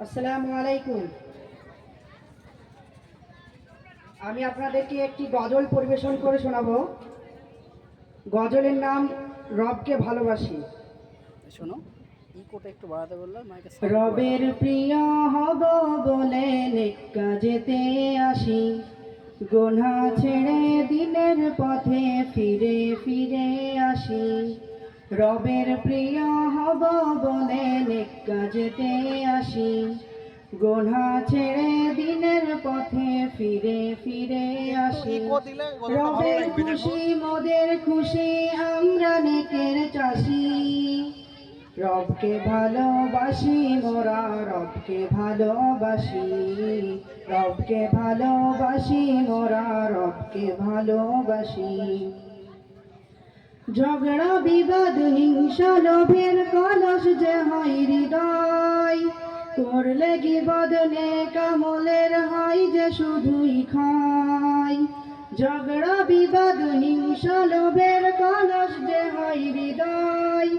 আসসালামু আলাইকুম। আমি আপনাদেরকে একটি গজল পরিবেশন করে শোনাবো। গজলের নাম রবকে ভালোবাসি। শোনো, ইকোটা একটু বাড়াতে বললাম, মাইকে রবের প্রিয় হব বলে নেক্কা যেতে আসি, গোনা ছেড়ে দিনের পথে ফিরে ফিরে আসি। রবের প্রিয় হব বলে নেক্কা যেতে আসি, গোনা ছেড়ে দিনের পথে ফিরে ফিরে আসি। রবের খুশি মোদের খুশি, আমরা নেকের চাষি। রবকে ভালোবাসি মোরা, রবকে ভালোবাসি। রবকে ভালোবাসি মোরা, রবকে ভালোবাসি। ঝগড়া বিবাদ হিংসা লোভের কলস যে হয় হৃদয়, করলে গিবদ নেক আমলের হয় যে শুধুই ক্ষয়। ঝগড়া বিবাদ হিংসা লোভের কলস যে হয় হৃদয়,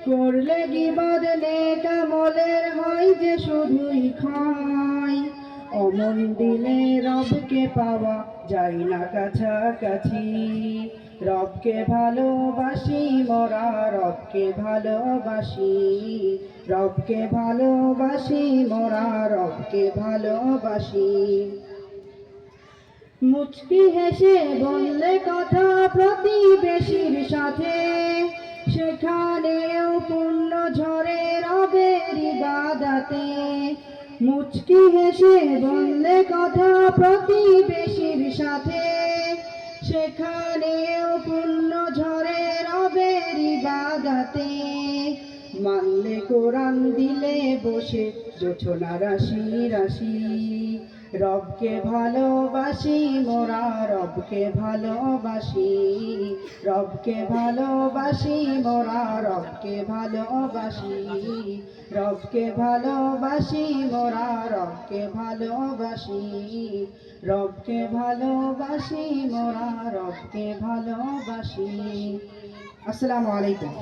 করলে গিবদ নেক আমলের হয় যে শুধুই ক্ষয়। অমন দিলে রবকে পাওয়া যায় না কাছাকাছি। রবকে ভালোবাসি মোরা, রবকে ভালোবাসি। রবকে ভালোবাসি মোরা, রবকে ভালোবাসি। মুচকি হেসে বললে কথা প্রতিবেশীর সাথে, সেখানেও পুণ্য ঝরে রবের ইবাদতে। মুচকি হেসে বললে কথা প্রতিবেশীর সাথে, সেখানেও পুণ্য ঝরে রবের ইবাদতে। মানলে কোরআন দিলে বসে জোছনা রাশি রাশি। রবকে ভালোবাসি মোরা, রবকে ভালোবাসি। রবকে ভালোবাসি মোরা, রবকে ভালোবাসি। রবকে ভালোবাসি মোরা, রবকে ভালোবাসি। রবকে ভালোবাসি মোরা, রবকে ভালোবাসি। আসসালামু আলাইকুম।